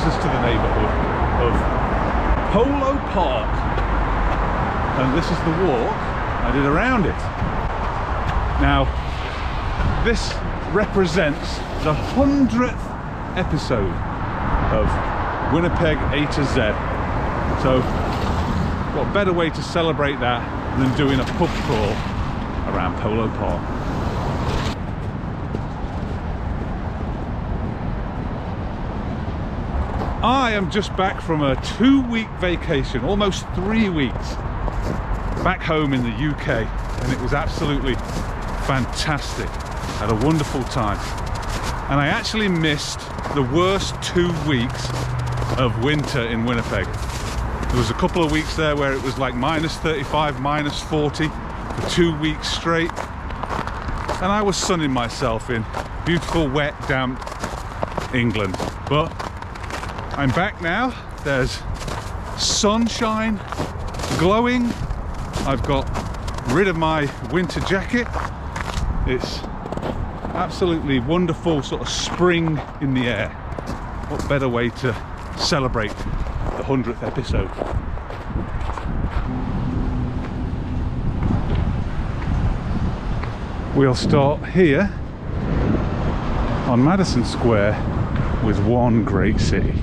us to the neighbourhood of Polo Park, and this is the walk I did around it. Now, this represents the 100th episode of Winnipeg A2Z. So, what better way to celebrate that than doing a pub crawl around Polo Park? I am just back from a 2-week vacation, almost 3 weeks, back home in the UK, and it was absolutely fantastic. Had a wonderful time, and I actually missed the worst 2 weeks of winter in Winnipeg. There was a couple of weeks there where it was like -35, -40 for 2 weeks straight, and I was sunning myself in beautiful, wet, damp England. But I'm back now. There's sunshine glowing. I've got rid of my winter jacket. It's absolutely wonderful, sort of spring in the air. What better way to celebrate the 100th episode? We'll start here on Madison Square with one great city.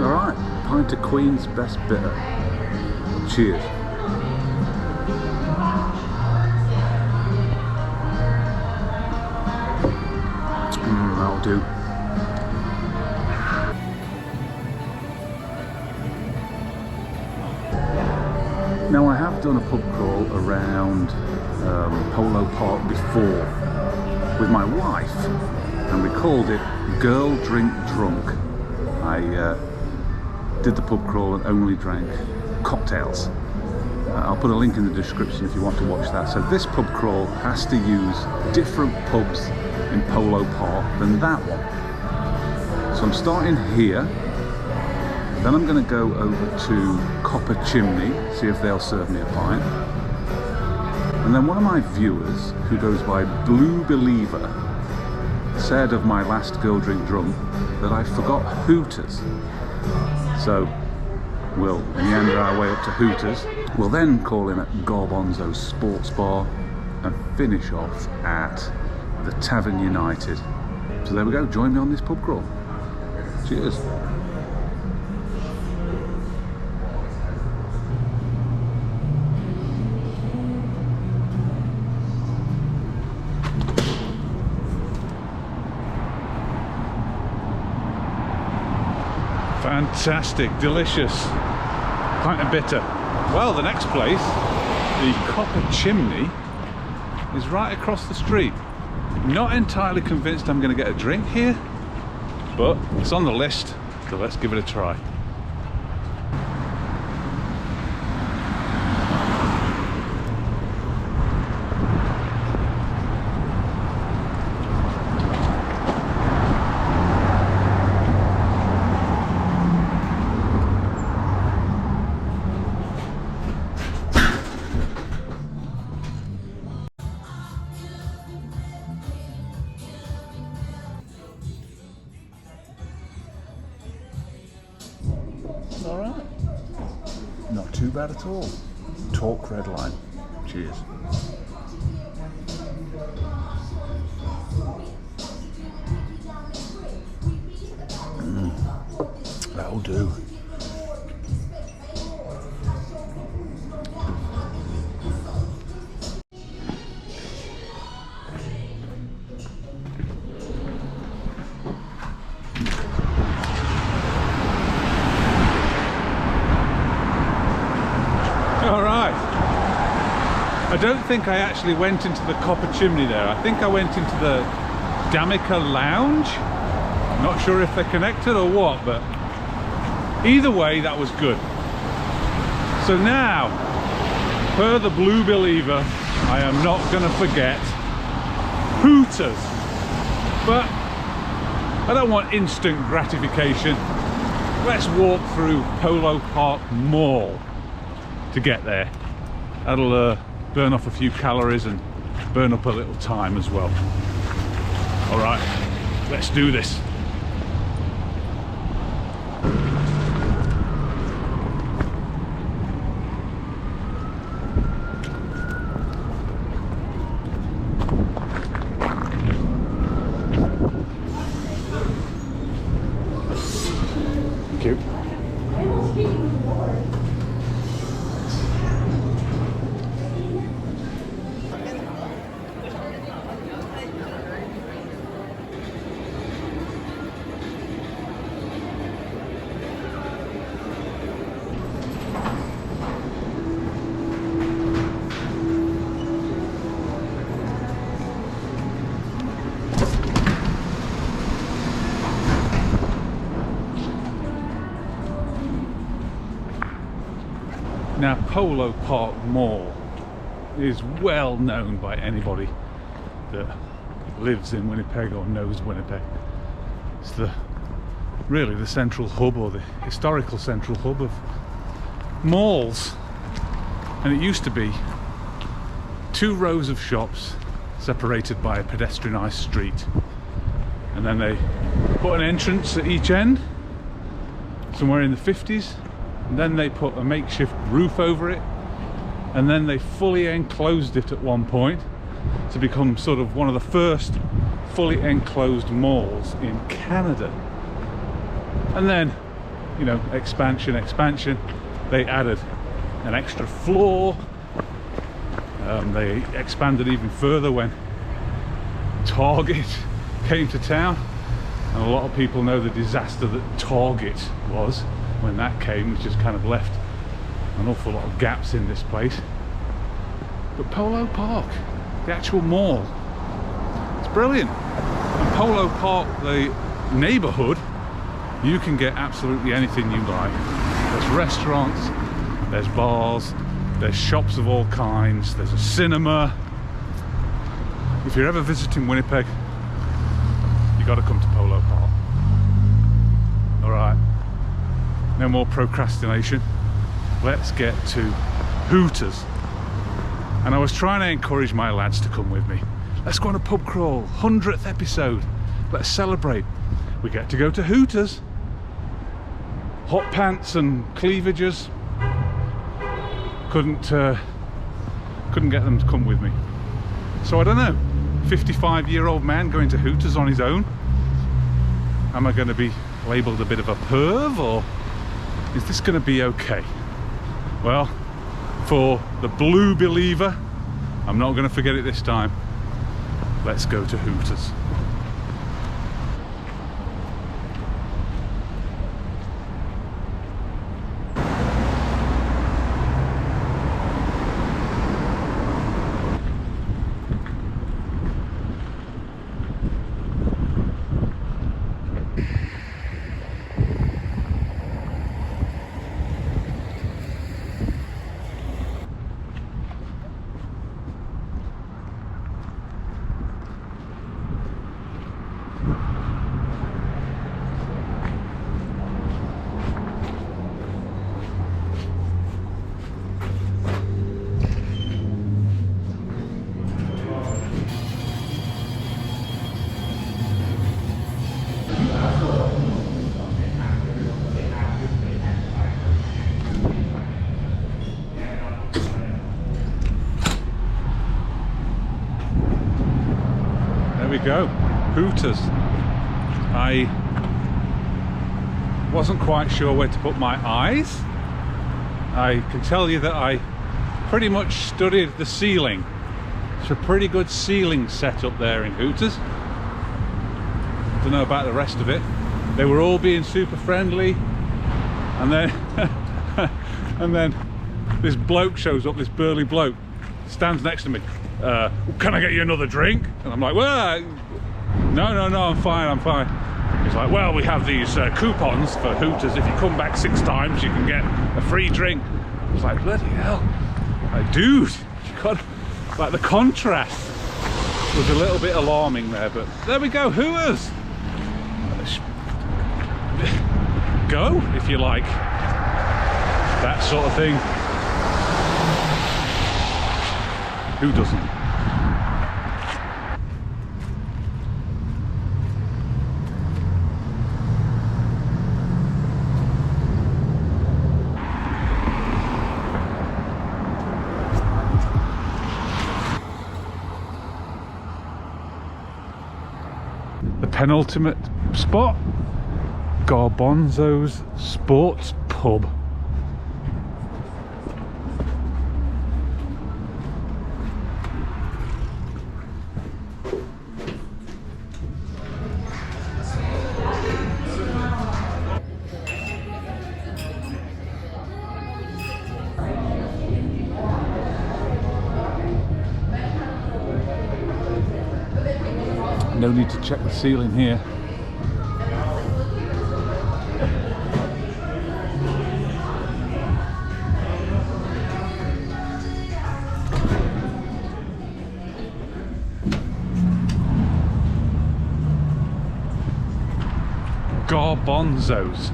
Alright, pint to Queen's best bitter. Cheers. That'll do. Now, I have done a pub crawl around Polo Park before with my wife, and we called it Girl Drink Drunk. I did the pub crawl and only drank cocktails. I'll put a link in the description if you want to watch that. So this pub crawl has to use different pubs in Polo Park than that one. So I'm starting here, then I'm going to go over to Chimney, see if they'll serve me a pint. And then one of my viewers, who goes by Blue Believer, said of my last Girl Drink Drunk that I forgot Hooters. So we'll meander our way up to Hooters. We'll then call in at Garbonzo Sports Bar and finish off at the Tavern United. So there we go, join me on this pub crawl. Cheers. Fantastic, delicious, pint of bitter. Well, the next place, the Copper Chimney, is right across the street. Not entirely convinced I'm going to get a drink here, but it's on the list, so let's give it a try. Alright. Not too bad at all. Talk red line. Cheers. That'll do. I don't think I actually went into the Copper Chimney there. I think I went into the Damica Lounge. Not sure if they're connected or what, but either way, that was good. So now, per the Blue Believer, I am not going to forget Hooters. But I don't want instant gratification. Let's walk through Polo Park Mall to get there. That'll burn off a few calories and burn up a little time as well. All right, let's do this. Thank you. Now, Polo Park Mall is well known by anybody that lives in Winnipeg or knows Winnipeg. It's really the central hub, or the historical central hub of malls. And it used to be 2 rows of shops separated by a pedestrianised street. And then they put an entrance at each end, somewhere in the 50s. And then they put a makeshift roof over it, and then they fully enclosed it at one point to become sort of one of the first fully enclosed malls in Canada. And then, you know, expansion, they added an extra floor. They expanded even further when Target came to town, and a lot of people know the disaster that Target was when that came, which just kind of left an awful lot of gaps in this place. But Polo Park, the actual mall, it's brilliant. And Polo Park, the neighbourhood, you can get absolutely anything you like. There's restaurants, there's bars, there's shops of all kinds, there's a cinema. If you're ever visiting Winnipeg, you got to come to Polo Park. All right. No more procrastination. Let's get to Hooters. And I was trying to encourage my lads to come with me. Let's go on a pub crawl, 100th episode. Let's celebrate. We get to go to Hooters. Hot pants and cleavages. Couldn't get them to come with me. So I don't know, 55-year-old man going to Hooters on his own. Am I going to be labelled a bit of a perv, or is this going to be okay? Well, for the blue believer, I'm not going to forget it this time. Let's go to Hooters. We go, Hooters. I wasn't quite sure where to put my eyes. I can tell you that I pretty much studied the ceiling. It's a pretty good ceiling set up there in Hooters. Don't know about the rest of it. They were all being super friendly, and then and then this bloke shows up, this burly bloke, stands next to me. Can I get you another drink? And I'm like, well, no, I'm fine. He's like, well, we have these coupons for Hooters. If you come back 6 times, you can get a free drink. I was like, bloody hell. Like, dude, you got Like the contrast was a little bit alarming there, but there we go, Hooters. Go if you like that sort of thing. Who doesn't? The penultimate spot, Garbonzo's Sports Pub. No need to check the ceiling here. Garbonzo's.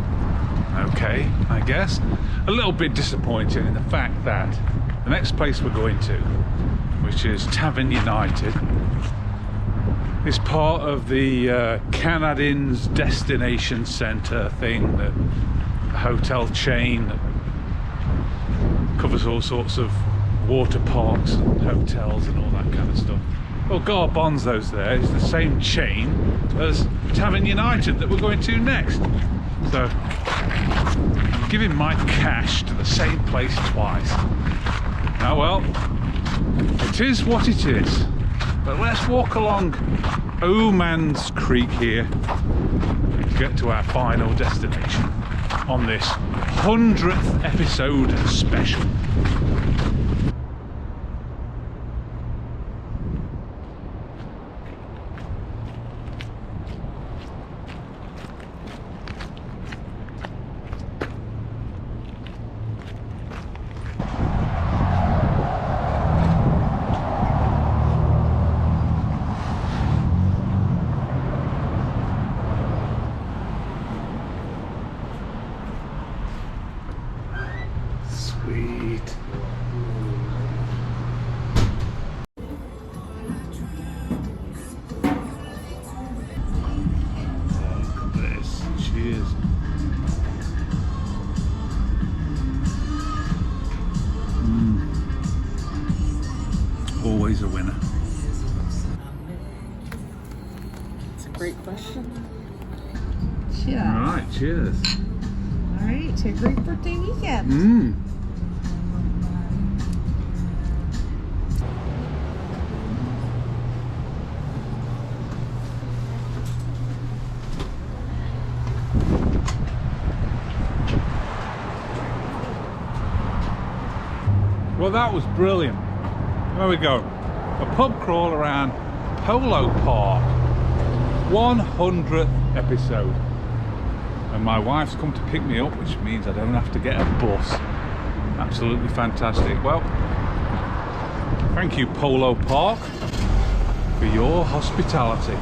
Okay, I guess. A little bit disappointing in the fact that the next place we're going to, which is Tavern United, is part of the Canadin's Destination Centre thing, the hotel chain that covers all sorts of water parks and hotels and all that kind of stuff. Well, Garbonzo's there is the same chain as Tavern United that we're going to next. So I'm giving my cash to the same place twice. Now well, it is what it is. But let's walk along Oman's Creek here to get to our final destination on this 100th episode special. Sweet. Look at this. Cheers. Always a winner. It's a great question. Cheers. All right, cheers. All right, to a great birthday weekend. Well, that was brilliant. There we go. A pub crawl around Polo Park. 100th episode. And my wife's come to pick me up, which means I don't have to get a bus. Absolutely fantastic. Well, thank you Polo Park for your hospitality.